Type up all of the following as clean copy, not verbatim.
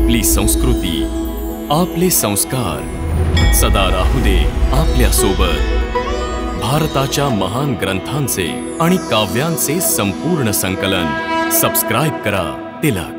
आपली संस्कृती, आपले संस्कार सदा राहू दे आपल्या सोबत। भारताच्या महान ग्रंथांचे आणि काव्यांचे संपूर्ण संकलन सबस्क्राइब करा तिलक।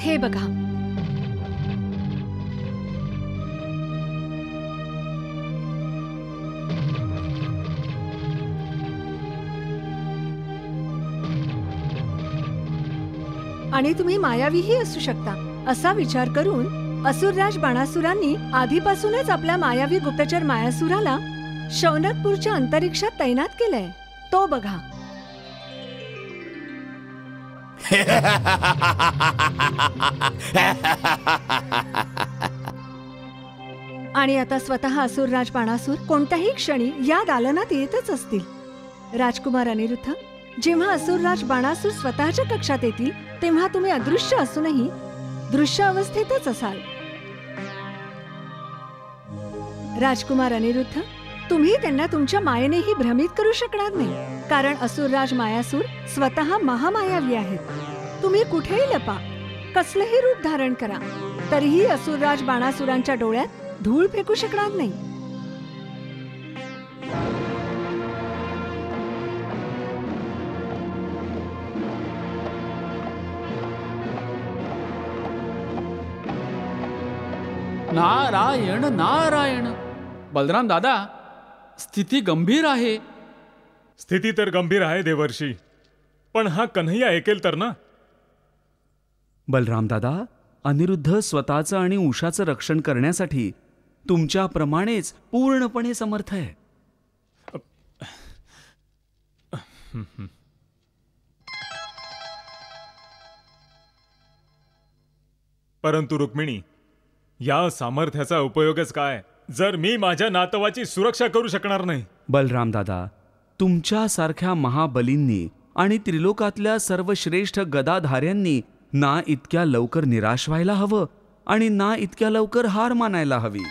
हे बघा, आणि तुम्ही मायावीही असू शकता असा विचार करून असुरराज बाणासुरांनी आधीपासूनच आपल्या मायावी गुप्तचर मायासुराला शौनकपूरच्या अंतरिक्षात तैनात केलंय। तो बघा। आणि आता स्वतः असुरराज बाणासुर कोणत्याही क्षणी या दालनात येतच असतील। राजकुमार अनिरुद्ध, जेव्हा असुरराज बाणासुर स्वतःच्या कक्षात येतील तेव्हा तुम्ही अदृश्य असूनही दृश्य अवस्थेतच असाल। राजकुमार अनिरुद्ध, तुम्ही त्यांना तुमच्या मायेनेही भ्रमित करू शकणार नाही, कारण असुरराज मायासूर स्वतः महामायावी आहेत। तुम्ही कुठेही लपा, कसलेही रूप धारण करा, तरीही असुरराज बाणासुरांच्या डोळ्यात धूळ फेकू शकणार नाही। नारायण नारायण। बलराम दादा, स्थिती गंभीर आहे। स्थिती तर गंभीर आहे देवर्षी, पण हा कन्हैया ऐकेल तर ना? बलराम दादा, अनिरुद्ध स्वतःचं आणि उषाचं रक्षण करण्यासाठी तुमच्याप्रमाणेच पूर्णपणे समर्थ आहे। परंतु रुक्मिणी, या सामर्थ्याचा उपयोगच काय जर मी माझ्या नातवाची सुरक्षा करू शकणार नाही? बलराम दादा, तुमच्यासारख्या महाबलींनी आणि त्रिलोकातल्या सर्वश्रेष्ठ गदाधार्यांनी ना इतक्या लवकर निराश व्हायला हवं आणि ना इतक्या लवकर हार मानायला हवी।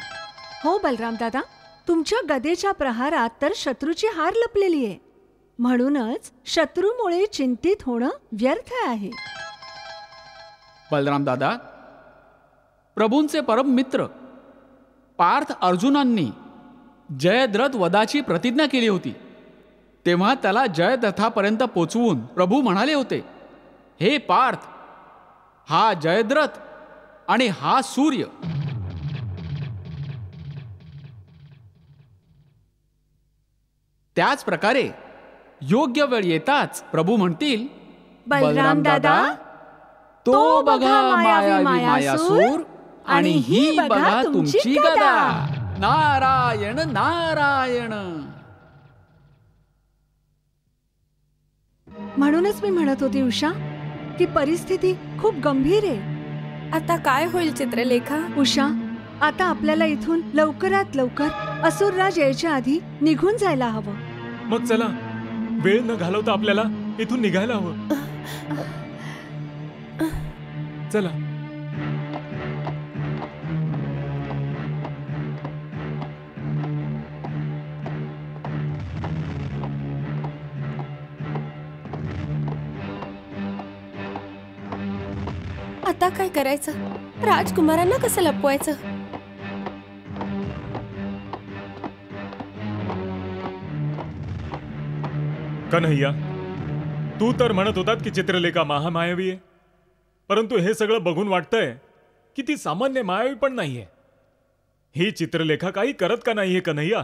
हो बलराम दादा, तुमच्या गदेच्या प्रहारात तर शत्रूची हार लपलेली आहे, म्हणूनच शत्रूमुळे चिंतित होणं व्यर्थ आहे। बलराम दादा, प्रभूंचे परम मित्र पार्थ अर्जुनांनी जयद्रथ वधाची प्रतिज्ञा केली होती, तेव्हा त्याला जयद्रथापर्यंत पोचवून प्रभू म्हणाले होते, हे पार्थ, हा जयद्रथ आणि हा सूर्य. त्याच प्रकारे योग्य वेळ येताच प्रभू म्हणतील, बलराम दादा, तो बघा मायावी मायासूर आणि ही बघा तुमची गदा. नारायण नारायण. म्हणूनच मी म्हणत होती उषा की परिस्थिती खूप गंभीर आहे. आता काय होईल चित्रलेखा? उषा, आता आपल्याला इथून लवकरात लवकर असुरराज यायच्या आधी निघून जायला हवं. मग चला, वेळ न घालवता आपल्याला इथून निघायला हवं. चला. आता काय करायचं? राजकुमारांना कसं लपवायचं? कन्हैया, तू तर म्हणत होतात की चित्रलेखा महामायावी आहे, परंतु हे सगळं बघून वाटतंय की ती सामान्य मायावी पण नाहीये. ही चित्रलेखा काही करत का नाहीये कन्हैया?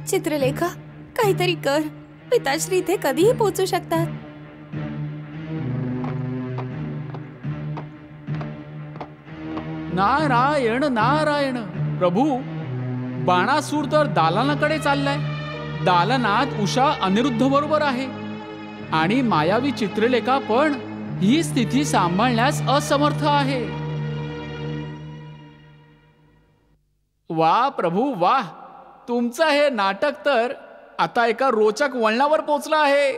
चित्रलेखा, काहीतरी कर. पिताश्री इथे कधीही पोहोचू शकतात. नारायण नारायण. प्रभू, बाणासूर तर दालनाकडे चाललाय. दालनात उषा अनिरुद्ध बरोबर आहे आणि मायावी चित्रलेखा पण ही स्थिती सांभाळण्यास असमर्थ आहे. वा प्रभू वा, तुमचं हे नाटक तर आता एका रोचक वळणावर पोचलं आहे.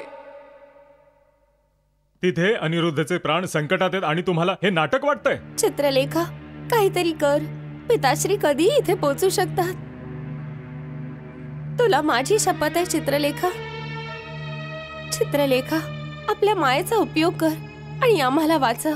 तिथे अनिरुद्धचे प्राण संकटात आहेत आणि तुम्हाला हे नाटक वाटतंय? चित्रलेखा, काहीतरी कर. पिताश्री कधी इथे पोहोचू शकतात. तुला माझी शपथ आहे चित्रलेखा. चित्रलेखा, आपल्या मायेचा उपयोग कर आणि आम्हाला वाचव.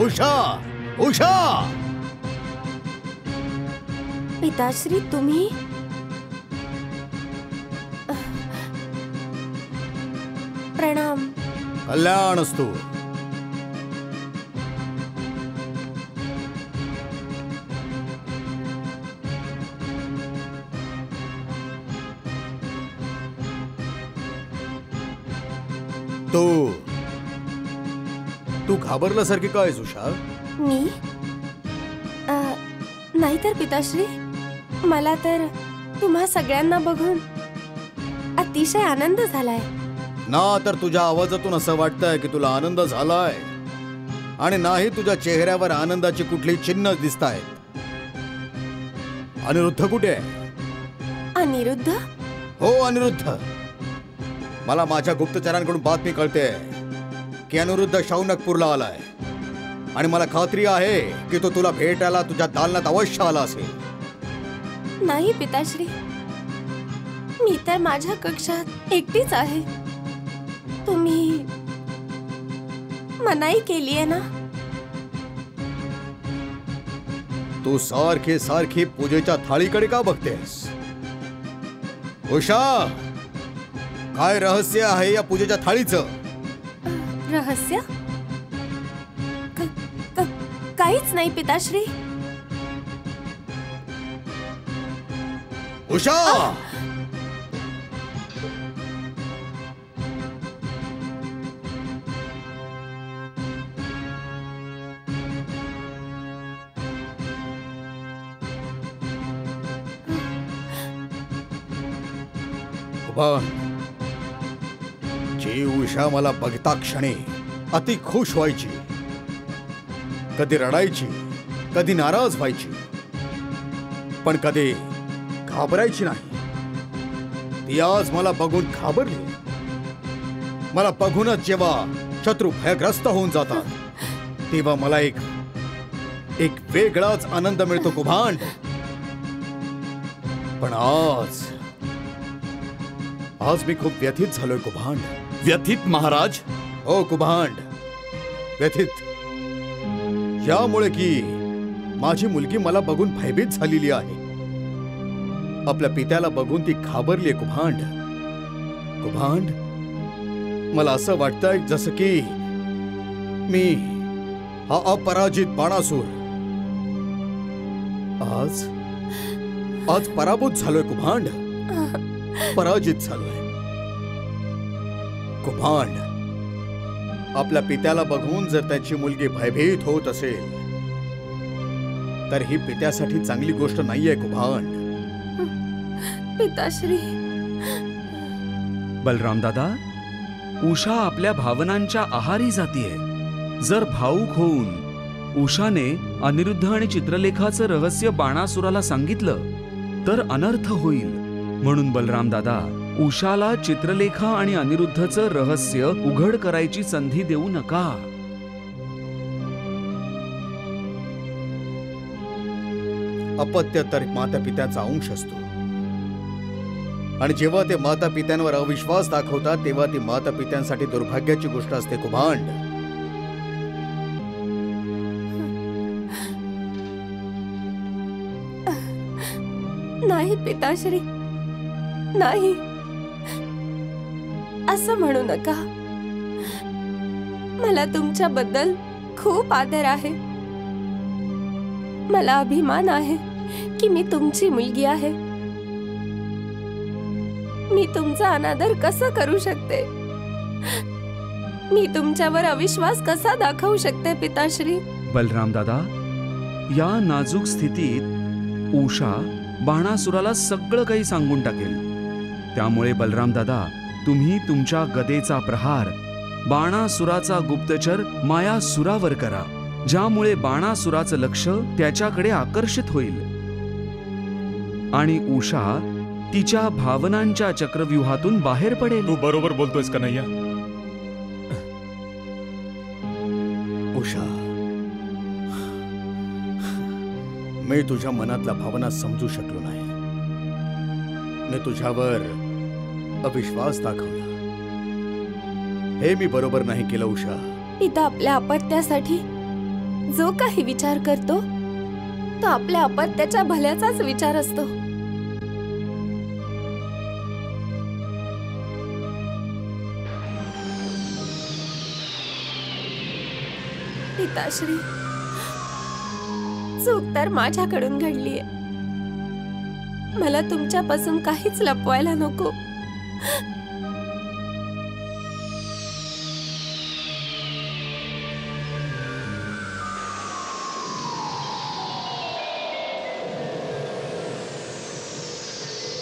उषा, उषा! पिताश्री, तुम्ही? प्रणाम. कल्याण असतो. तू घाबरल्यासारखी काय उषा? मी नाही तर पिताश्री, मला तर तुम्हा सगळ्यांना बघून अतिशय आनंद झालाय. ना तर तुझ्या आवाजातून असं वाटतंय की तुला आनंद झालाय, आणि नाही तुझ्या चेहऱ्यावर आनंदाची कुठली चिन्ह दिसतायत. अनिरुद्ध कुठे आहे? अनिरुद्ध? हो, अनिरुद्ध. मला माझ्या गुप्तचरांकडून बातमी कळते की अनिरुद्ध शौनकपूरला आलाय, आणि मला खात्री आहे की तो तुला भेटायला तुझ्या दालनात अवश्य आला असेल. नाही पिताश्री, मी तर माझ्या कक्षात एकटीच आहे. तुम्ही मनाई केली आहे ना? तू सारखी सारखी पूजेच्या थाळीकडे का बघतेस? उषा, काय रहस्य आहे या पूजेच्या थाळीचं? रहस्य? काहीच नाही पिताश्री. उषा! कुभांड, जी उषा मला बघता क्षणी अति खुश व्हायची, कधी रडायची, कधी नाराज व्हायची, पण कधी घाबरायची नाही, ती आज मला बघून घाबरली. मला बघूनच जेव्हा शत्रू भयग्रस्त होऊन जातात तेव्हा मला एक वेगळाच आनंद मिळतो कुभांड. पण आज मी खूप व्यथित झालोय कुभांड. व्यथित महाराज? हो कुभांड, व्यथित. यामुळे की माझी मुलगी मला बघून भयभीत झालेली आहे. आपल्या पित्याला बघून ती घाबरलीये कुभांड. कुभांड, मला असं वाटतंय जसं की मी हा अपराजित बाणासूर आज पराभूत झालोय कुभांड. पराजित झालोय कुभांड. आपल्या पित्याला बघून जर त्याची मुलगी भयभीत होत असेल तर ही पित्यासाठी चांगली गोष्ट नाहीये कुभांड. पिताश्री. बलराम दादा, उषा आपल्या भावनांच्या आहारी जातीये. जर भाऊक होऊन उषाने अनिरुद्ध आणि चित्रलेखाचं रहस्य बाणासुराला सांगितलं तर अनर्थ होईल. म्हणून बलराम दादा, उषाला चित्रलेखा आणि अनिरुद्धचं रहस्य उघड करायची संधी देऊ नका. अपत्य तर माता पित्याचा अंश असतो आणि जेव्हा ते माता पित्यांवर अविश्वास दाखवतात तेव्हा ती माता पित्यांसाठी दुर्भाग्याची गोष्ट असते कुभांड. नाही पिताश्री, नाही, असं म्हणू नका. मला तुमच्याबद्दल खूप आदर आहे. मला अभिमान आहे की मी तुमची मुलगी आहे. मी तुमचा अनादर कसा करू शकते? मी तुमच्यावर अविश्वास कसा दाखवू शकते पिताश्री? बलराम दादा, या नाजूक स्थितीत उषा बाणासुराला सगळं काही सांगून टाकेल. त्यामुळे बलराम दादा, तुम्ही तुमच्या गदेचा प्रहार बाणासुराचा गुप्तचर मायासुरावर करा, ज्यामुळे बाणासुराचं लक्ष त्याच्याकडे आकर्षित होईल आणि उषा तिच्या भावनांच्या चक्रव्यूहातून बाहेर पडेल. तू बरोबर बोलतोयस कन्हैया. उषा, मी तुझ्या मनातल्या भावना समजू शकलो नाही. मी तुझ्यावर अविश्वास दाखवला. हे मी बरोबर नाही केलं उषा. पिता आपल्या अपत्यासाठी जो काही विचार करतो तो आपल्या अपत्याच्या भल्याचाच विचार असतो. पिताश्री, चूक तर माझ्याकडून घडलीये. मला तुमच्यापासून काहीच लपवायला नको.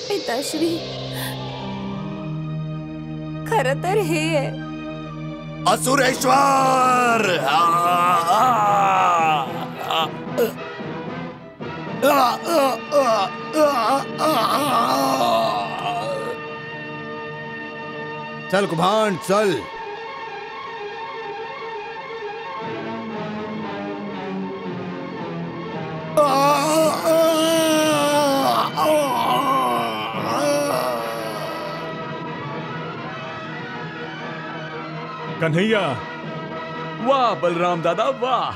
पिताश्री, खरं तर हे आहे असुरेश्वर. चल कुभांड, चल. कन्हैया. वाह बलराम दादा, वाह.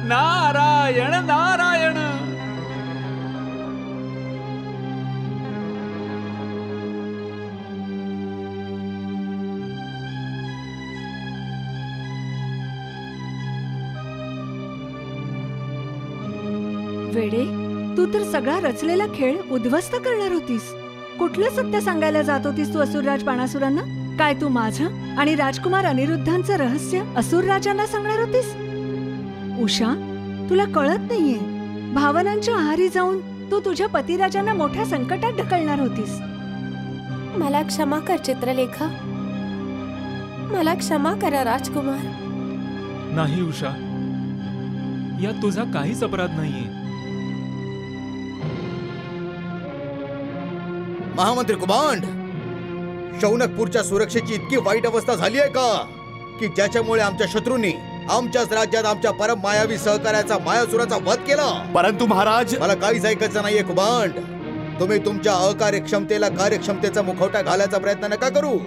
नारायण नारायण. वेडे, तू तर सगळा रचलेला खेळ उद्ध्वस्त करणार होतीस. कुठलं सत्य सांगायला जात होतीस तू असुरराज बाणासुरांना? काय तू माझं आणि राजकुमार अनिरुद्धांचं रहस्य असुरराजांना सांगणार होतीस? उषा, तुला कळत नाहीये, भावनांच्या आहारी जाऊन तू तुझ्या पतिराजांना मोठ्या संकटात ढकलणार होतीस. मला क्षमा कर चित्रलेखा, मला क्षमा करा राजकुमार. नाही उषा, यात तुझा काहीच अपराध नाहीये. महामंत्री कुभांड, शौनकपूरच्या सुरक्षेची इतकी वाईट अवस्था झाली आहे का की ज्याच्यामुळे आमच्या शत्रूंनी आमच्याच राज्यात आमच्या परम मायावी सहकार्याचा मायासुराचा वध केला. परंतु महाराज, मला काहीच ऐकायचं नाहीये कुभांड. तुम्ही तुमच्या अकार्यक्षमतेला कार्यक्षमतेचा मुखवटा घालायचा प्रयत्न नका करू.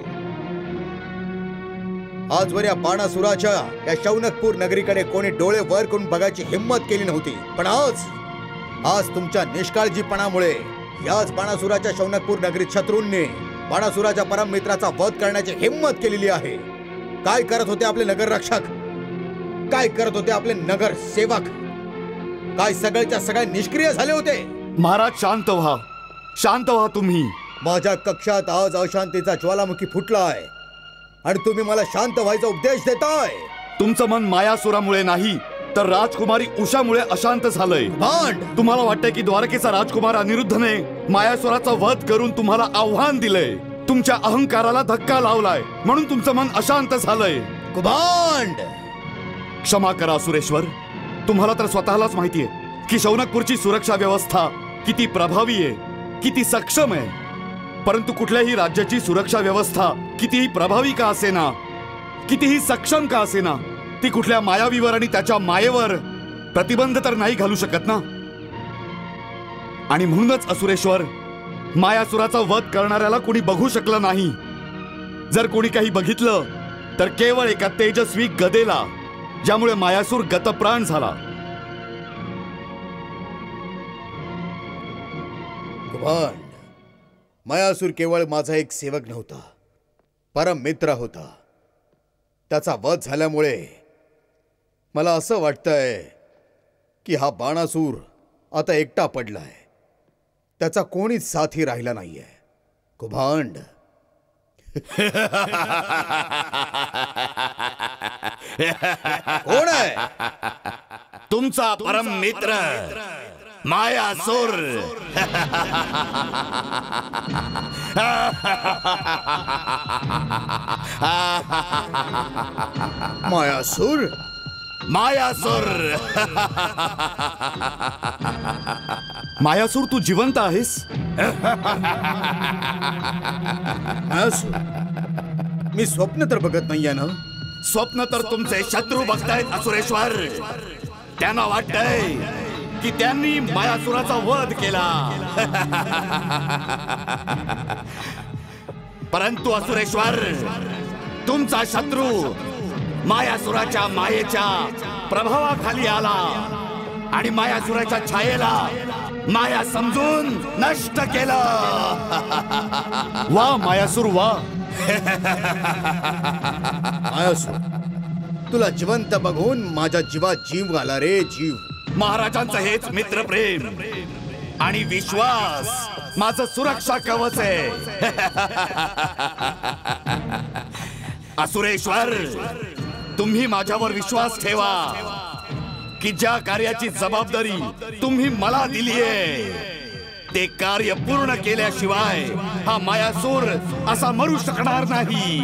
आजवर या बाणासुराच्या या शौनकपूर नगरीकडे कोणी डोळे वर करून बघायची हिंमत केली नव्हती, पण आज तुमच्या निष्काळजीपणामुळे याच बाणासुराच्या शौनकपूर नगरीत शत्रूंनी बाणासुराच्या परम मित्राचा वध करण्याची हिंमत केलेली आहे. काय करत होते आपले नगर रक्षक? काय करत होते आपले नगर सेवक? काय सगळ्याच्या सगळे निष्क्रिय झाले होते? महाराज शांत व्हा, शांत व्हा तुम्ही. माझ्या कक्षात आज अशांतीचा ज्वालामुखी फुटलाय आणि तुम्ही मला शांत व्हायचा उपदेश देताय. तुमचं मन मायासुरामुळे नाही तर राजकुमारी उषामुळे अशांत झालंय. भांड, तुम्हाला वाटतंय की द्वारकेचा राजकुमार अनिरुद्धने मायासुराचा वध करून तुम्हाला आव्हान दिलंय, तुमच्या अहंकाराला धक्का लावलाय, म्हणून तुमचं मन अशांत झालंय. कुभांड, क्षमा करा सुरेश्वर. तुम्हाला तर स्वतःलाच माहितीये की शौनकपूरची सुरक्षा व्यवस्था किती प्रभावी आहे, किती सक्षम आहे. परंतु कुठल्याही राज्याची सुरक्षा व्यवस्था कितीही प्रभावी का असेना, कितीही सक्षम का असेना, ती कुठल्या मायावीवर आणि त्याच्या मायेवर प्रतिबंध तर नाही घालू शकत ना. आणि म्हणूनच असुरेश्वर, मायासुराचा वध करणाऱ्याला कोणी बघू शकलं नाही. जर कोणी काही बघितलं तर केवळ एका तेजस्वी गदेला, ज्यामुळे मायासूर गतप्राण झाला. कुभांड, मायासूर केवळ माझा एक सेवक नव्हता, परम मित्र होता. त्याचा वध झाल्यामुळे मला असं वाटतंय की हा बाणासूर आता एकटा पडलाय. त्याचा कोणीच साथी राहिला नाहीये. कुभांड, कोण आहे? तुमचा परम मित्र मायासूर. मायासूर? मायासूर, मायासूर, तू जिवंत आहेस? मायासूर, मी स्वप्न तर बघत नाहीये ना? स्वप्न तर तुमचे शत्रू बघतायत असुरेश्वर. त्यांना वाटतंय की त्यांनी मायासुराचा वध केला. परंतु असुरेश्वर, तुमचा शत्रू मायासुराच्या मायेच्या प्रभावाखाली आला आणि मायासुराच्या छायेला माया समजून नष्ट केलं. वा मायासूर, वा. मायासूर, तुला जिवंत बघून माझ्या जीवात जीव आला रे, जीव. महाराजांचं हेच मित्रप्रेम आणि विश्वास माझं सुरक्षा कवच आहे. असुरेश्वर, तुम्ही माझ्यावर विश्वास ठेवा की ज्या कार्याची जबाबदारी तुम्ही मला दिलीये ते कार्य पूर्ण केल्याशिवाय हा मायासूर असा मरू शकणार नाही.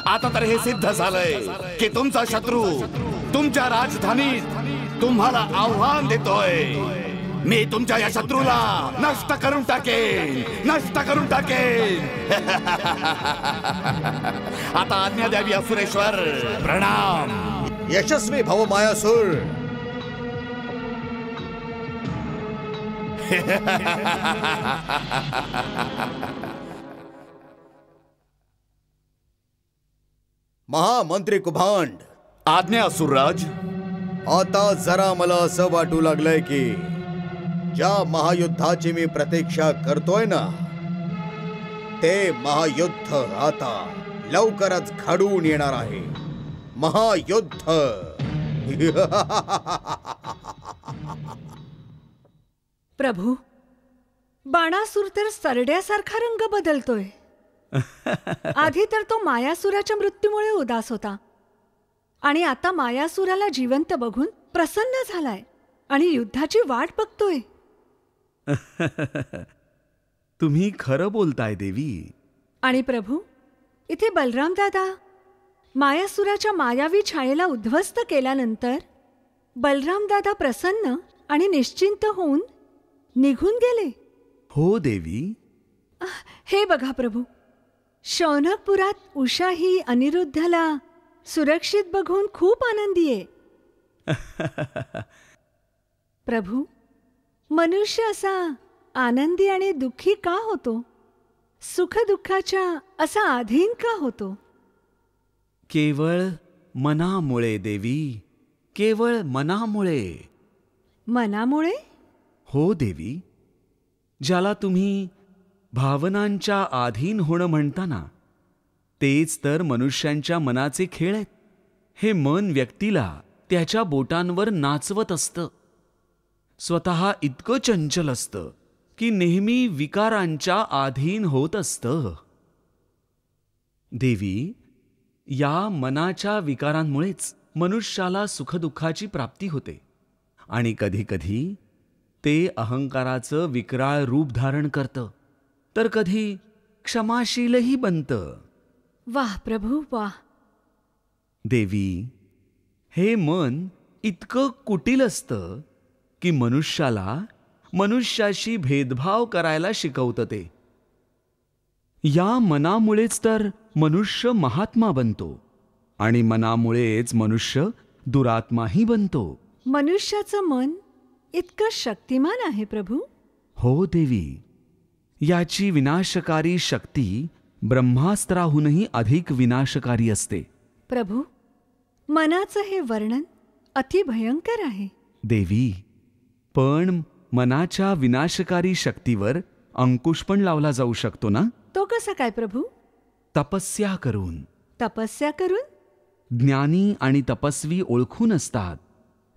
आता तर हे सिद्ध झालंय की तुमचा शत्रू तुमच्या राजधानीत तुम्हाला आव्हान देतोय. मी तुमच्या या शत्रूला नष्ट करून टाकेन, नष्ट करून टाकेन. आता आज्ञा द्यावी असुरेश्वर. प्रणाम. यशस्वी भव मायासूर. महामंत्री कुभांड. आज्ञा असुरराज. आता जरा मला असं वाटू लागलंय की ज्या महायुद्धाची मी प्रतीक्षा करतोय ना, ते महायुद्ध आता लवकरच घडून येणार आहे. महायुद्ध. प्रभू, बाणासूर तर सरड्यासारखा रंग बदलतोय. आधी तर तो मायासुराच्या मृत्यूमुळे उदास होता आणि आता मायासुराला जिवंत बघून प्रसन्न झालाय आणि युद्धाची वाट बघतोय. तुम्ही खरं बोलताय देवी. आणि प्रभू, इथे बलराम दादा मायासुराच्या मायावी छायेला उद्ध्वस्त केल्यानंतर बलराम दादा प्रसन्न आणि निश्चिंत होऊन निघून गेले. हो देवी. हे बघा प्रभू, शौनकपुरात उषा ही अनिरुद्धला सुरक्षित बघून खूप आनंदी आहे. प्रभू, मनुष्य असा आनंदी आणि दुःखी का होतो? सुखदुःखाच्या असा अधीन का होतो? केवळ मनामुळे देवी, केवळ मनामुळे. मनामुळे? हो देवी. ज्याला तुम्ही भावनांच्या अधीन होणं म्हणता ना, तेच तर मनुष्यांच्या मनाचे खेळ आहेत. हे मन व्यक्तीला त्याच्या बोटांवर नाचवत असतं. स्वतः इतकं चंचल असतं की नेहमी विकारांच्या अधीन होत असतं. देवी, या मनाच्या विकारांमुळेच मनुष्याला सुखदुःखाची प्राप्ती होते आणि कधीकधी ते अहंकाराचं विक्राळ रूप धारण करतं, तर कधी क्षमाशीलही बनतं. वाह प्रभू वाह. देवी, हे मन इतकं कुटील असतं की मनुष्याला मनुष्याशी भेदभाव करायला शिकवतं ते. या मनामुळेच तर मनुष्य महात्मा बनतो आणि मनामुळेच मनुष्य दुरात्माही बनतो. मनुष्याचं मन इतकं शक्तिमान आहे प्रभू. हो देवी. याची विनाशकारी शक्ती ब्रह्मास्त्राहूनही अधिक विनाशकारी असते. प्रभू, मनाचं हे वर्णन अतिभयंकर आहे. देवी, पण मनाच्या विनाशकारी शक्तीवर अंकुश पण लावला जाऊ शकतो ना? तो कसा काय प्रभू? तपस्या करून. तपस्या करून? ज्ञानी आणि तपस्वी ओळखून असतात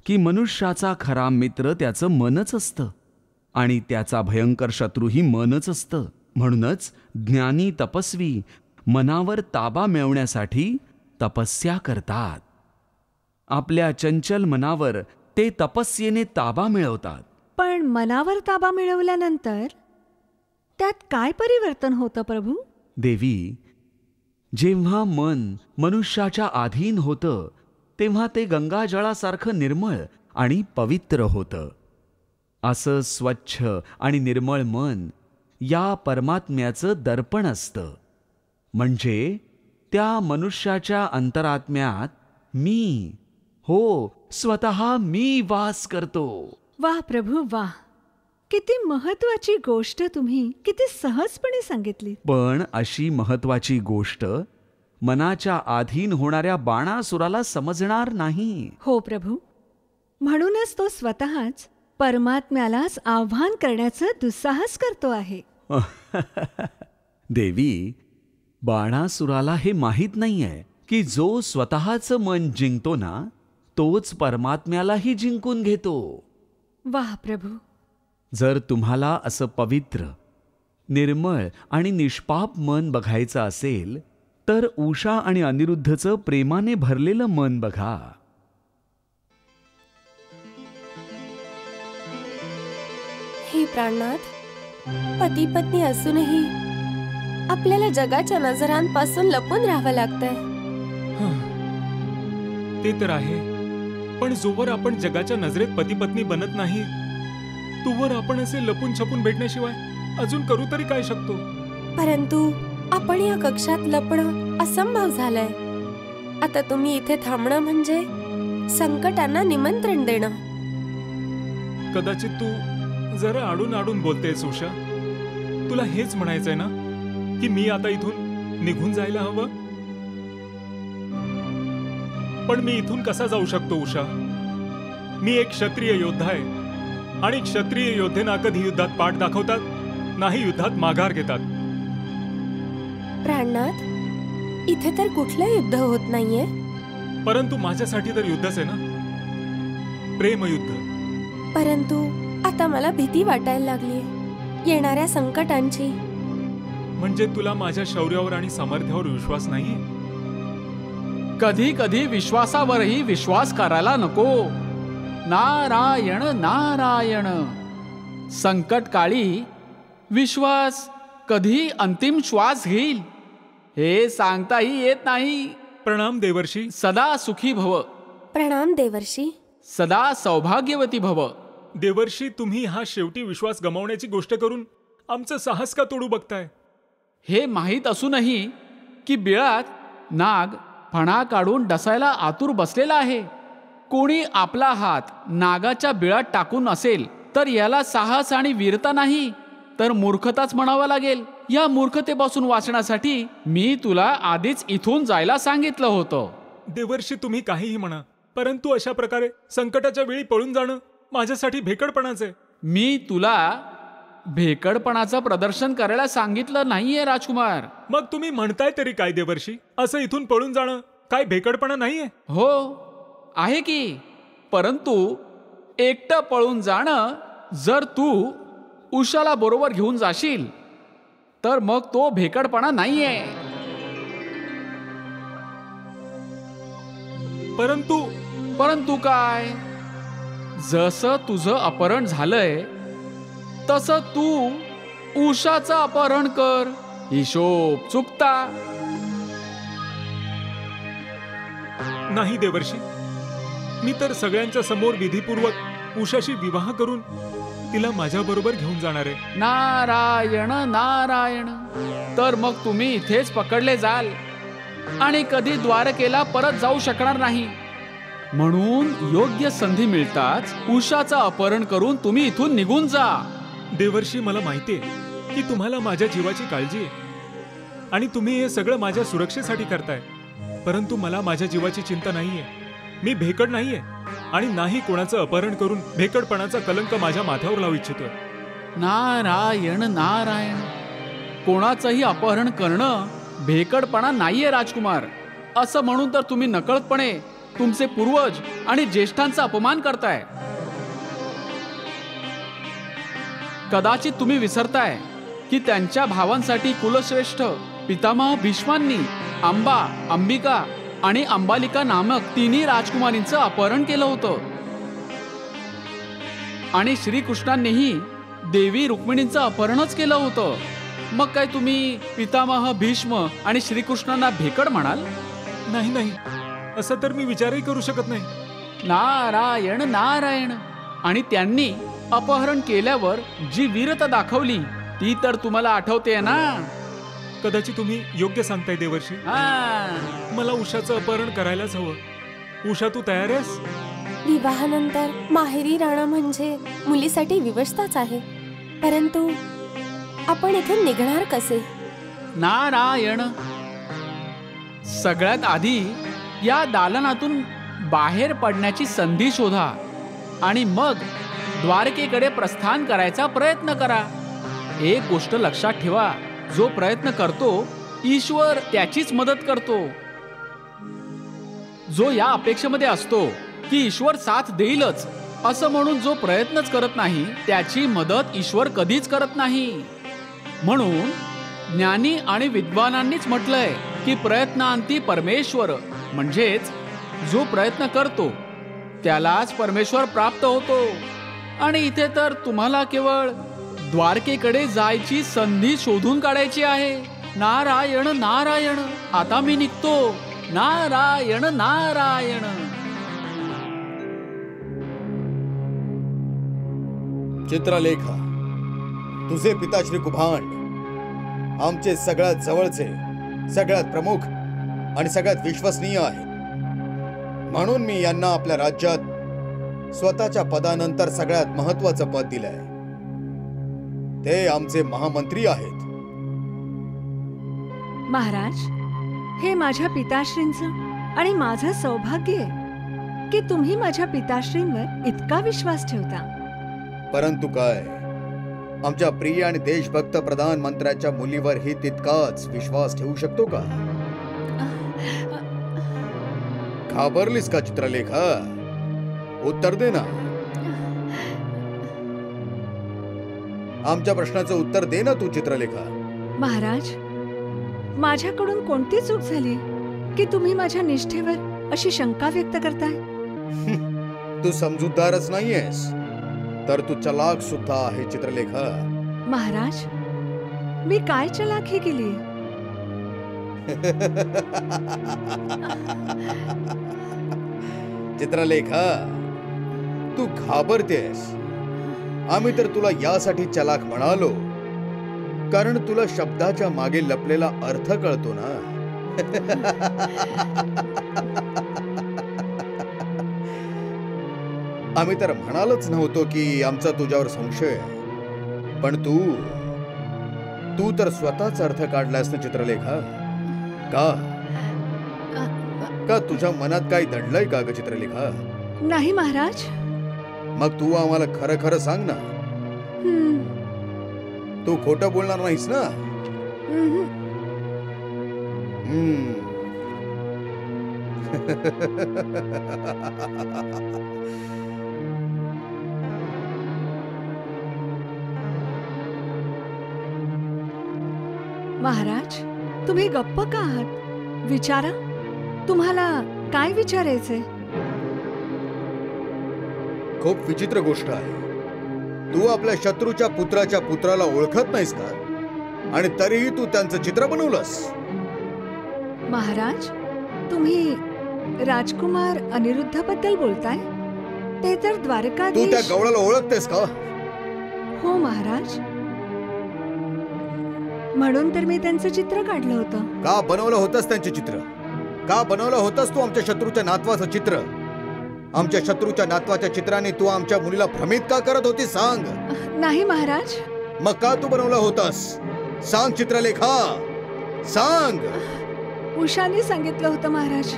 की मनुष्याचा खरा मित्र त्याचं मनच असतं आणि त्याचा भयंकर शत्रूही मनच असतं. म्हणूनच ज्ञानी तपस्वी मनावर ताबा मिळवण्यासाठी तपस्या करतात. आपल्या चंचल मनावर ते तपस्येने ताबा मिळवतात. पण मनावर ताबा मिळवल्यानंतर त्यात काय परिवर्तन होतं प्रभू? देवी, जेव्हा मन मनुष्याच्या अधीन होतं तेव्हा ते गंगाजळासारखं निर्मळ आणि पवित्र होतं. असं स्वच्छ आणि निर्मळ मन या परमात्म्याचं दर्पण असतं. म्हणजे त्या मनुष्याच्या अंतरात्म्यात मी, हो स्वतः मी वास करतो. वाह प्रभू वाह. किती महत्वाची गोष्ट तुम्ही किती सहजपणे सांगितली. पण अशी महत्वाची गोष्ट मनाच्या अधीन होणाऱ्या बाणासुराला समजणार नाही. हो प्रभू, म्हणूनच तो स्वतःच परमात्म्यालाच आव्हान करण्याचं दुस्साहस करतो आहे. देवी, बाणासुराला हे माहीत नाहीये की जो स्वतःचं मन जिंकतो ना, तोच परमात्म्यालाही जिंकून घेतो. वाह प्रभू. जर तुम्हाला असं पवित्र, निर्मळ आणि निष्पाप मन बघायचं असेल तर उषा आणि अनिरुद्धचं प्रेमाने भरलेलं मन बघा. हे प्राणनाथ, पती पत्नी असूनही आपल्याला जगाच्या नजरांपासून लपून राहावं लागतंय. ते तर आहे, पण जोवर आपण जगाच्या नजरेत पती पत्नी बनत नाही तोवर आपण असे लपून छपून भेटण्याशिवाय अजून करू तरी काय शकतो? परंतु आपण या कक्षात लपणं असंभव झालंय. आता तुम्ही इथे थांबणं म्हणजे संकटांना निमंत्रण देणं. कदाचित तू जरा आडून आडून बोलतेस उषा. तुला हेच म्हणायचंय ना की मी आता इथून निघून जायला हवं? पण मी इथून कसा जाऊ शकतो उषा? मी एक क्षत्रिय योद्धा आहे आणि क्षत्रिय योद्धे ना कधी युद्धात पाठ दाखवतात, नाही युद्धात माघार घेतात. प्राणनाथ, इथे तर कुठलं युद्ध होत नाहीये. परंतु माझ्यासाठी तर युद्धच आहे ना, प्रेमयुद्ध. परंतु आता मला भीती वाटायला लागली येणाऱ्या संकटांची. म्हणजे तुला माझ्या शौर्यावर आणि सामर्थ्यावर विश्वास नाही? कधी कधी विश्वासावरही विश्वास करायला नको. नारायण नारायण. संकट काळी विश्वास कधी अंतिम श्वास घेईल हे सांगताही येत नाही. प्रणाम देवर्षी. सदा सुखी भव. प्रणाम देवर्षी. सदा सौभाग्यवती भव. देवर्षी, तुम्ही हा शेवटी विश्वास गमावण्याची गोष्ट करून आमचं साहस का तोडू बघताय? हे माहीत असूनही की बिळात नाग फणा काढून डसायला आतुर बसलेला आहे. कोणी आपला हात नागाच्या बिळात टाकून असेल तर याला साहस आणि वीरता नाही तर मूर्खताच म्हणावा लागेल. या मूर्खतेपासून वाचण्यासाठी मी तुला आधीच इथून जायला सांगितलं होतं. देवर्षी, तुम्ही काहीही म्हणा, परंतु अशा प्रकारे संकटाच्या वेळी पळून जाणं माझ्यासाठी भेकडपणाच आहे. मी तुला भेकडपणाचं प्रदर्शन करायला सांगितलं नाहीये राजकुमार. मग तुम्ही म्हणताय तरी काय देवर्षी? असं इथून पळून जाणं काय भेकडपणा नाहीये? हो आहे की, परंतु एकटं पळून जाणं, जर तू उषाला बरोबर घेऊन जाशील तर मग तो भेकडपणा नाहीये. परंतु काय? जसं तुझं अपहरण झालंय तसं तू उषाचं अपहरण कर. हिशोब चुकता नाही देवर्षी. मी तर सगळ्यांच्या समोर विधीपूर्वक उषाशी विवाह करून तिला माझ्या बरोबर घेऊन जाणार आहे. नारायण नारायण. तर मग तुम्ही इथेच पकडले जाल आणि कधी द्वारकेला परत जाऊ शकणार नाही. म्हणून योग्य संधी मिळताच उषाचं अपहरण करून तुम्ही इथून निघून जा. देवर्षी, मला माहितीये की तुम्हाला माझ्या जीवाची काळजी आहे आणि तुम्ही हे सगळं माझ्या सुरक्षेसाठी करताय. परंतु मला माझ्या जीवाची चिंता नाहीये. मी भेकड नाहीये आणि नाही कोणाचं अपहरण करून भेकडपणाचा कलंक माझ्या माथ्यावर लावू इच्छितोय. नारायण नारायण. कोणाचंही अपहरण करणं भेकडपणा नाहीये राजकुमार. असं म्हणून तर तुम्ही नकळतपणे तुमचे पूर्वज आणि ज्येष्ठांचा अपमान करताय. कदाचित तुम्ही विसरताय की त्यांच्या भावांसाठी कुलश्रेष्ठ पितामह भीष्मांनी अंबा, अंबिका आणि अंबालिका नामक तिन्ही राजकुमारींचं अपहरण केलं होतं आणि श्रीकृष्णांनीही देवी रुक्मिणींचं अपहरणच केलं होतं. मग काय तुम्ही पितामह भीष्म आणि श्रीकृष्णांना भेकड म्हणाल? नाही नाही, असं तर मी विचारही करू शकत नाही. नारायण नारायण. आणि त्यांनी अपहरण केल्यावर जी वीरता दाखवली ती तर तुम्हाला आठवते ना? कदाचित तुम्ही योग्य सांगताय देवर्षी. मला उषाचं अपहरण करायलाच हवं. उषा, तू तयार आहेस? विवाहानंतर माहेरी राहणं म्हणजे मुलीसाठी विवशताच आहे. परंतु आपण इथून निघणार कसे? नारायण. सगळ्यात आधी या दालनातून बाहेर पडण्याची संधी शोधा आणि मग द्वारकेकडे प्रस्थान करायचा प्रयत्न करा. एक गोष्ट लक्षात ठेवा, जो प्रयत्न करतो ईश्वर त्याचीच मदत करतो. जो या अपेक्षेमध्ये असतो की ईश्वर साथ देईलच असं म्हणून जो प्रयत्नच करत नाही त्याची मदत ईश्वर कधीच करत नाही. म्हणून ज्ञानी आणि विद्वानांनीच म्हटलंय की प्रयत्नांती परमेश्वर. म्हणजेच जो प्रयत्न करतो त्यालाच परमेश्वर प्राप्त होतो. आणि इथे तर तुम्हाला केवळ द्वारकेकडे जायची संधी शोधून काढायची आहे. नारायण नारायण. आता मी निघतो. नारायण नारायण. चित्रलेखा, तुझे पिता श्री कुभांड आमचे सगळ्यात जवळचे, सगळ्यात प्रमुख आणि सगळ्यात विश्वसनीय आहेत. म्हणून मी यांना आपल्या राज्यात स्वतःच्या पदानंतर सगळ्यात महत्वाचं पद दिलंय. ते आमचे महामंत्री आहेत. महाराज, हे माझ्या पिताश्रींचं आणि माझं सौभाग्य आहे की तुम्ही माझ्या पिताश्रींवर इतका विश्वास ठेवता. परंतु काय, आमच्या प्रिय आणि देशभक्त प्रधानमंत्र्याच्या मुलीवरही तितकाच विश्वास ठेवू शकतो का? घाबरलीस का चित्रलेखा? उत्तर दे ना. आमच्या प्रश्नाचं उत्तर दे ना तू चित्रलेखा. महाराज, माझ्याकडून कोणती चूक झाली की तुम्ही माझ्या निष्ठेवर अशी शंका व्यक्त करताय? तू समजूतदारच नाहीयेस, तर तू चलाक सुद्धा आहे चित्रलेखा. महाराज, मी काय चलाखी केली? चित्रलेखा, तू घाबरतेस. आम्ही तर तुला यासाठी चलाख म्हणालो कारण तुला शब्दाच्या मागे लपलेला अर्थ कळतो ना. आम्ही तर म्हणालच नव्हतो की आमचा तुझ्यावर संशय आहे, पण तू तर स्वतःच अर्थ काढलास ना चित्रलेखा. का तुझ्या मनात काही दडलंय का ग चित्रलेखा? नाही महाराज. मग तू आम्हाला खरं खरं सांग ना. तू खोटं बोलणार नाहीस ना? महाराज, तुम्ही गप्प का आहात? विचारा, तुम्हाला काय विचारायचंय? खूप विचित्र गोष्ट आहे. तू आपल्या शत्रूच्या पुत्राच्या पुत्राला ओळखत नाहीस का? आणि तरीही तू त्यांचं चित्र बनवलंस. महाराज, तुम्ही राजकुमार अनिरुद्ध बद्दल बोलताय? ते तर तू द्वारकाधीश. त्या गवळाला ओळखतेस का? हो महाराज, म्हणून तर मी त्यांचं चित्र काढलं होतं. का बनवलं होतंस त्यांचे चित्र? का बनवलं होतंस तू आमच्या शत्रूच्या नातवाचं चित्र? आमच्या शत्रूच्या नातवाच्या चित्राने तू आमच्या मुलीला भ्रमित का करत होती? सांग. नाही महाराज. मग का तू बनवलं होतंस? सांग चित्रलेखा, सांग. उषाने सांगितलं होतं महाराज.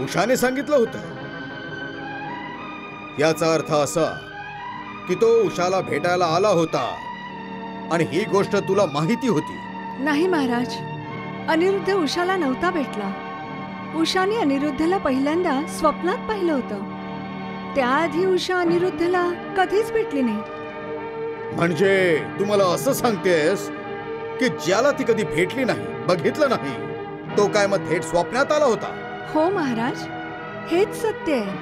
उषाने सांगितलं होतं? याचा अर्थ असा की तो उषाला भेटायला आला होता आणि ही गोष्ट तुला माहिती होती? नाही महाराज, अनिरुद्ध उषाला नव्हता भेटला. उषाने अनिरुद्धला पहिल्यांदा स्वप्नात पाहिलं होतं. त्याआधी उषा अनिरुद्धला कधीच भेटली नाही. म्हणजे तू मला असं सांगतेस की ज्याला ती कधी भेटली नाही, बघितलं नाही, तो काय मग थेट स्वप्नात आला होता? हो महाराज, हेच सत्य आहे.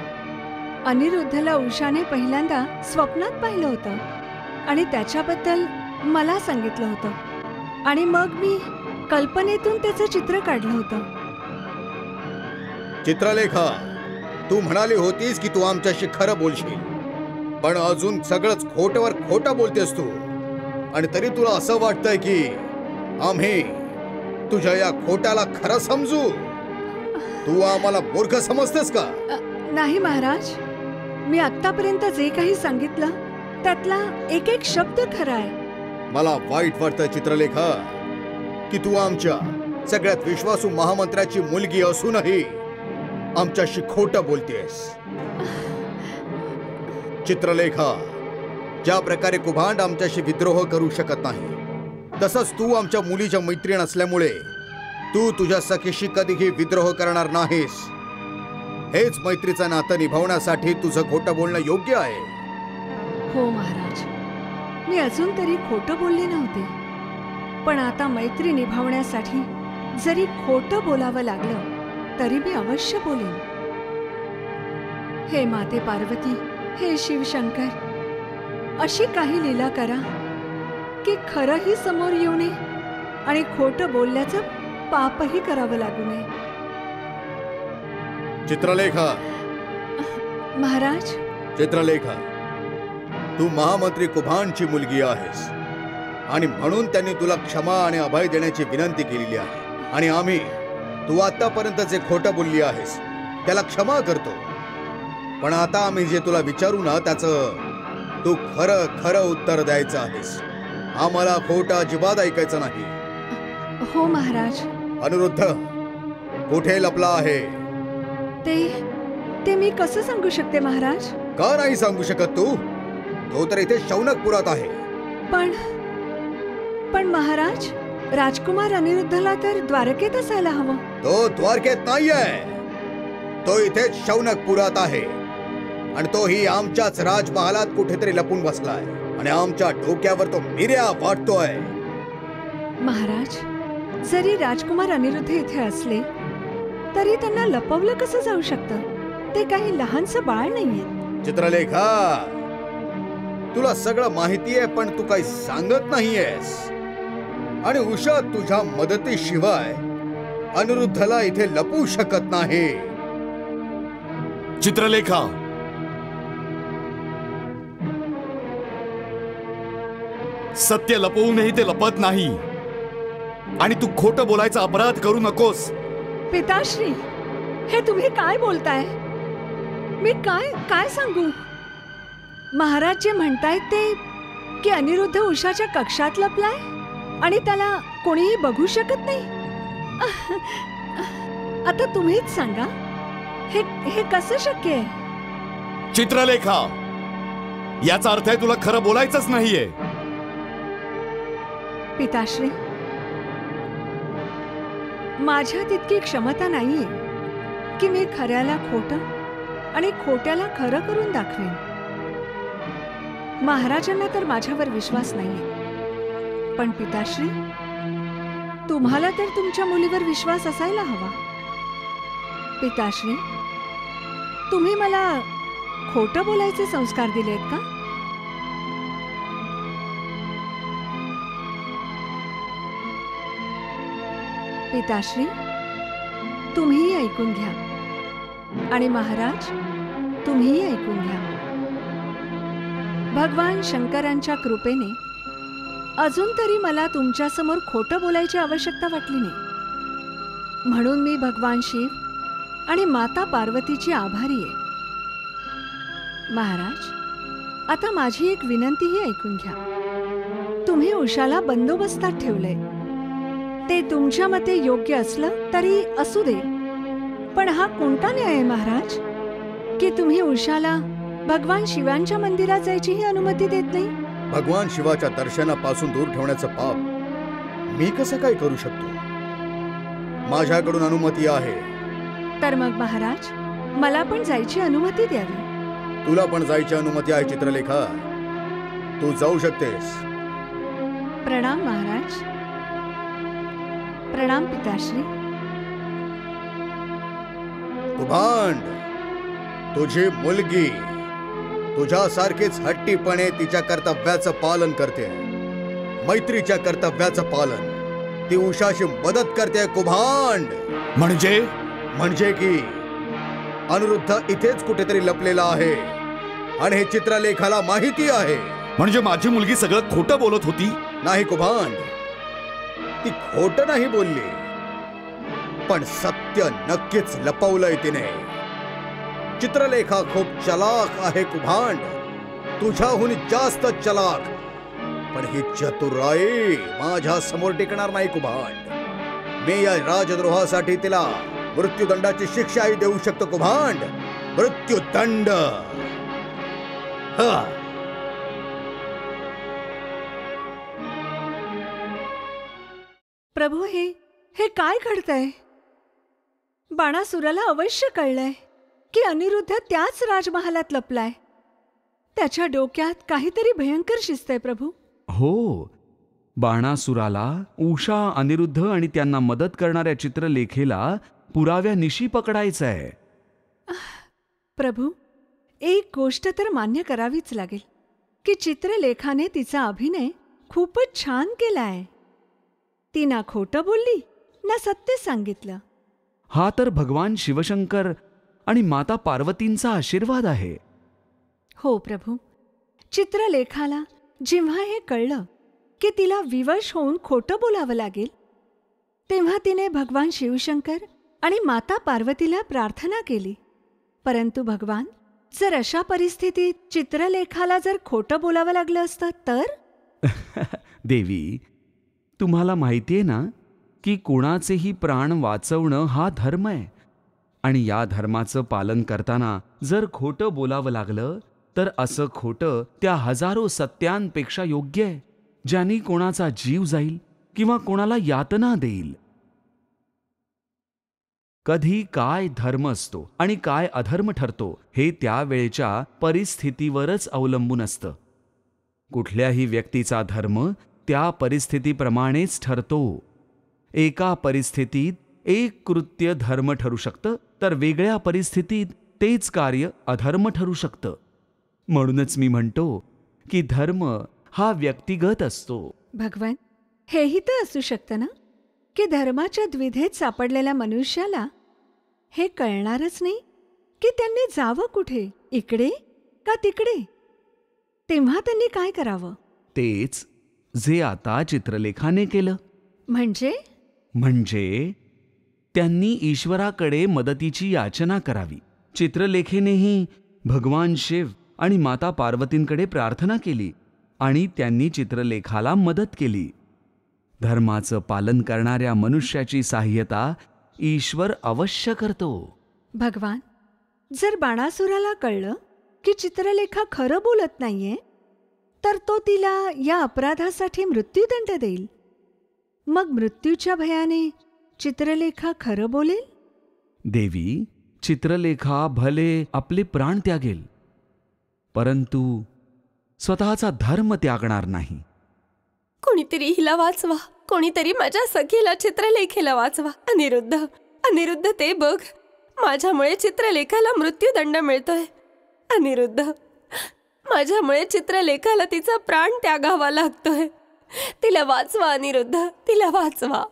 अनिरुद्धला उषाने पहिल्यांदा स्वप्नात पाहिलं होतं आणि त्याच्याबद्दल मला सांगितलं होतं आणि मग मी कल्पनेतून त्याचं चित्र काढलं होतं. चित्रलेखा, तू म्हणाली होतीस की तू आमच्याशी खरं बोलशील, पण अजून सगळंच खोटवर खोटं बोलतेस तू. आणि तरी तुला असं वाटतंय की आम्ही तुझ्या या खोट्याला खरं समजू? तू आम्हाला मूर्ख समजतेस का? नाही महाराज, मी आतापर्यंत जे काही सांगितलं त्यातला एक एक शब्द खरा आहे. मला वाईट वाटतं चित्रलेखा की तू आमच्या सगळ्यात विश्वासू महामंत्र्याची मुलगी असूनही आमच्याशी खोटं बोलतेस. चित्रलेखा, ज्या प्रकारे कुभांड आमच्याशी विद्रोह करू शकत नाही, तसंच तू आमच्या मुलीच्या मैत्रीण असल्यामुळे तू तुझ्या सखीशी कधीही विद्रोह करणार नाहीस. हेच मैत्रीचं नातं निभावण्यासाठी तुझं खोटं बोलणं योग्य आहे. हो महाराज, मी अजून तरी खोटं बोलले नव्हते, पण आता मैत्री निभावण्यासाठी जरी खोटं बोलावं लागलं तरी मी अवश्य बोलेन. हे माते पार्वती, हे शिवशंकर, अशी काही लीला करा की खरंही समोर येऊ नये आणि खोटं बोलल्याचं पापही करावं लागू नये. चित्रलेखा. महाराज. चित्रलेखा, तू महामंत्री कुभांडची मुलगी आहेस आणि म्हणून त्यांनी तुला क्षमा आणि अभय देण्याची विनंती केलेली आहे. आणि आम्ही तू आतापर्यंत जे खोटं बोलली आहेस त्याला क्षमा करतो. पण आता आम्ही जे तुला विचारू ना त्याचं तू खरं खरं उत्तर द्यायचं आहेस. आम्हाला खोटं अजिबात ऐकायचं नाही. हो महाराज. अनिरुद्ध कुठे लपला आहे? ते मी कसं सांगू शकते महाराज? का नाही सांगू शकत तू? तो तर इथे शौनकपुरात आहे. पण महाराज, राजकुमार अनिरुद्धला तर द्वारकेत असायला हवं. तो द्वारकेत नाहीये, तो इथे शौनकपुरात आहे आणि तोही आमच्याच राजमहालात कुठेतरी लपून बसलाय आणि आमच्या डोक्यावर तो मिऱ्या वाटतोय. महाराज, जरी राजकुमार अनिरुद्ध इथे असले तरी त्यांना लपवलं कसं जाऊ शकतं? ते काही लहानसं बाळ नाहीये. चित्रलेखा, तुला सगळं माहिती आहे, पण तू काही सांगत नाहीयेस. आणि उषा तुझ्या मदतीशिवाय अनिरुद्धला इथे लपवू शकत नाही. चित्रलेखा, सत्य लपवूनही ते लपत नाही. आणि तू खोटं बोलायचा अपराध करू नकोस. पिताश्री, हे तुम्ही काय बोलताय? मी काय काय सांगू? महाराज जे म्हणतायत ते की अनिरुद्ध उषाच्या कक्षात लपलाय आणि त्याला कोणीही बघू शकत नाही. आता तुम्हीच सांगा, हे कसं शक्य आहे? चित्रलेखा, याचा अर्थ आहे तुला खरं बोलायचंच नाहीये. पिताश्री, माझ्यात इतकी क्षमता नाहीये की मी खऱ्याला खोटं आणि खोट्याला खरं करून दाखवेन. महाराजांना तर माझ्यावर विश्वास नाहीये, पण पिताश्री, तुम्हाला तर तुमच्या मुलीवर विश्वास असायला हवा. पिताश्री, तुम्ही मला खोटं बोलायचे संस्कार दिलेत का? पिताश्री, तुम्हीही ऐकून घ्या आणि महाराज तुम्हीही ऐकून घ्या. भगवान शंकरांच्या कृपेने अजून तरी मला तुमच्यासमोर खोटं बोलायची आवश्यकता वाटली नाही. म्हणून मी भगवान शिव आणि माता पार्वतीची आभारी आहे. महाराज, आता माझी एक विनंतीही ऐकून घ्या. तुम्ही उषाला बंदोबस्तात ठेवलंय. ते तुमच्या मते योग्य असलं तरी असू दे, पण हा कोणता न्याय आहे महाराज की तुम्ही उषाला भगवान शिवांच्या मंदिरात जायचीही अनुमती देत नाही? भगवान शिवाच्या दर्शनापासून दूर ठेवण्याचं पाप मी कसं काय करू शकतो? माझ्याकडून अनुमती आहे. तर मग महाराज, मला पण जायची अनुमती द्यावी. तुला पण जायची अनुमती आहे चित्रलेखा. तू जाऊ शकतेस. प्रणाम महाराज. प्रणाम पिताश्री. कुभांड, तुझी मुलगी तुझ्यासारखीच हट्टीपणे तिच्या कर्तव्याचं पालन करते. मैत्रीच्या कर्तव्याचं पालन ती उषाशी मदत करते. कुभांड, म्हणजे की अनिरुद्ध इथेच कुठेतरी लपलेला आहे आणि हे चित्रलेखाला माहिती आहे. म्हणजे माझी मुलगी सगळं खोटं बोलत होती? नाही कुभांड, ती खोटं नाही बोलली, पण सत्य नक्कीच लपवलंय तिने. चित्रलेखा खूप चलाक आहे कुभांड, तुझ्याहून जास्त चलाक. पण ही चतुराई माझ्या समोर टिकणार नाही कुभांड. मी या राजद्रोहासाठी तिला मृत्यूदंडाची शिक्षाही देऊ शकतो कुभांड. मृत्यूदंड. प्रभू, हे काय घडतंय? बाणासुराला अवश्य कळलंय की अनिरुद्ध त्याच राजमहालात लपलाय. त्याच्या डोक्यात काहीतरी भयंकर शिजतंय प्रभू. हो, बाणासुराला उषा, अनिरुद्ध आणि त्यांना मदत करणाऱ्या चित्रलेखेला पुराव्यानिशी पकडायचंय. प्रभू, एक गोष्ट तर मान्य करावीच लागेल की चित्रलेखाने तिचा अभिनय खूपच छान केलाय. ती ना खोटं बोलली ना सत्य सांगितलं. हा तर भगवान शिवशंकर आणि माता पार्वतींचा आशीर्वाद आहे. हो प्रभू, चित्रलेखाला जेव्हा हे कळलं की तिला विवश होऊन खोटं बोलावं लागेल, तेव्हा तिने भगवान शिवशंकर आणि माता पार्वतीला प्रार्थना केली. परंतु भगवान, जर अशा परिस्थितीत चित्रलेखाला जर खोटं बोलावं लागलं असतं तर? देवी, तुम्हाला माहितीये ना की कोणाचेही प्राण वाचवणं हा धर्म आहे. आणि या धर्माचं पालन करताना जर खोटं बोलावं लागलं तर असं खोटं त्या हजारो सत्यांपेक्षा योग्य आहे, ज्यांनी कोणाचा जीव जाईल किंवा कोणाला यातना देईल. कधी काय धर्म असतो आणि काय अधर्म ठरतो हे त्यावेळच्या परिस्थितीवरच अवलंबून असतं. कुठल्याही व्यक्तीचा धर्म त्या परिस्थितीप्रमाणेच ठरतो. एका परिस्थितीत एक कृत्य धर्म ठरू शकतं, तर वेगळ्या परिस्थितीत तेच कार्य अधर्म ठरू शकतं. म्हणूनच मी म्हणतो की धर्म हा व्यक्तिगत असतो. भगवान, हेही तर असू शकतं ना की धर्माच्या द्विधेत सापडलेल्या मनुष्याला हे कळणारच नाही की त्यांनी जावं कुठे, इकडे का तिकडे. तेव्हा त्यांनी काय करावं? तेच जे आता चित्रलेखाने केलं. म्हणजे त्यांनी ईश्वराकडे मदतीची याचना करावी. चित्रलेखेनेही भगवान शिव आणि माता पार्वतींकडे प्रार्थना केली आणि त्यांनी चित्रलेखाला मदत केली. धर्माचं पालन करणाऱ्या मनुष्याची सहाय्यता ईश्वर अवश्य करतो. भगवान, जर बाणासुराला कळलं की चित्रलेखा खरं बोलत नाहीये तर तो तिला या अपराधासाठी मृत्यूदंड देईल. मग मृत्यूच्या भयाने चित्रलेखा खरं बोलेल? देवी, चित्रलेखा भले आपले प्राण त्यागेल, परंतु स्वतःचा धर्म त्यागणार नाही. कोणीतरी हिला वाचवा, कोणीतरी माझ्या सखीला चित्रलेखेला वाचवा. अनिरुद्ध ते बघ, माझ्यामुळे चित्रलेखाला मृत्यूदंड मिळतोय. अनिरुद्ध, माझ्यामुळे चित्रलेखाला तिचा प्राण त्यागावा लागतोय. तिला वाचवा अनिरुद्ध, तिला वाचवा.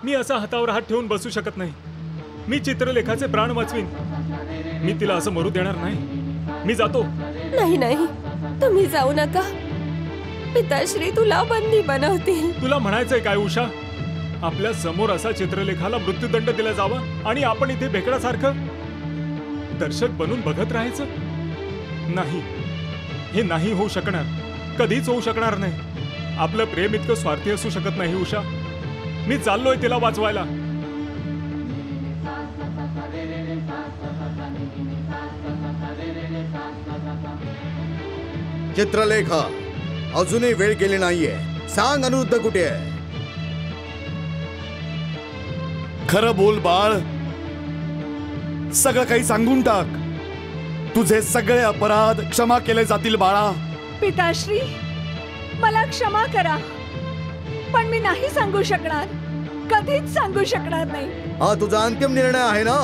मी असा हातावर हात ठेवून बसू शकत नाही. मी चित्रलेखाचे प्राण वाचवीन. मी तिला असं मरू देणार नाही. मी जातो. नाही, तुम्ही जाऊ नका. पिताश्री तुला बंदी बनवतील. तुला म्हणायचंय काय उषा? आपल्या समोर असा चित्रलेखाला मृत्यूदंड दिला जावा आणि आपण इथे भेकडासारखं दर्शक बनून बघत राहायचं? नाही, हे नाही होऊ शकणार. कधीच होऊ शकणार नाही. आपलं प्रेम इतकं स्वार्थी असू शकत नाही उषा. मी चाललोय तिला वाचवायला. चित्रलेखा, अजूनही वेळ गेली नाहीये. सांग अनिरुद्ध कुठे आहे? खरं बोल बाळ, सगळं काही सांगून टाक. तुझे सगळे अपराध क्षमा केले जातील बाळा. पिताश्री, मला क्षमा करा, पण मी नाही सांगू शकणार. कधीच सांगू शकणार नाही. हा तुझा अंतिम निर्णय आहे ना?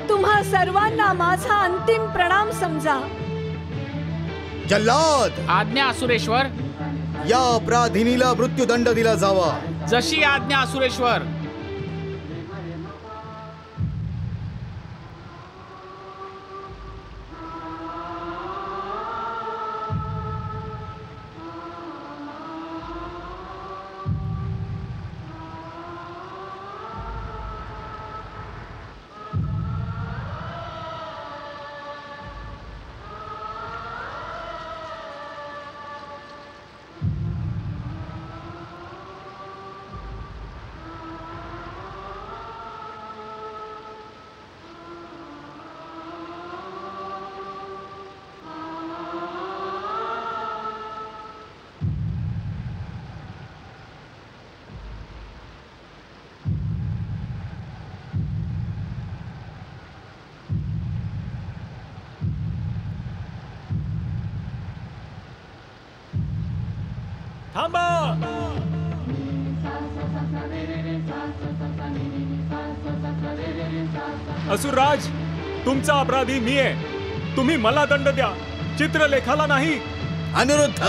तुम्हा सर्वांना माझा अंतिम प्रणाम समजा. जल्लाद, आज्ञा असुरेश्वर. या अपराधिनीला मृत्यूदंड दिला जावा. जशी आज्ञा असुरेश्वर. थांबा. असुरराज, तुमचा अपराधी मी आहे. तुम्ही मला दंड द्या, चित्रलेखाला नाही. अनिरुद्ध,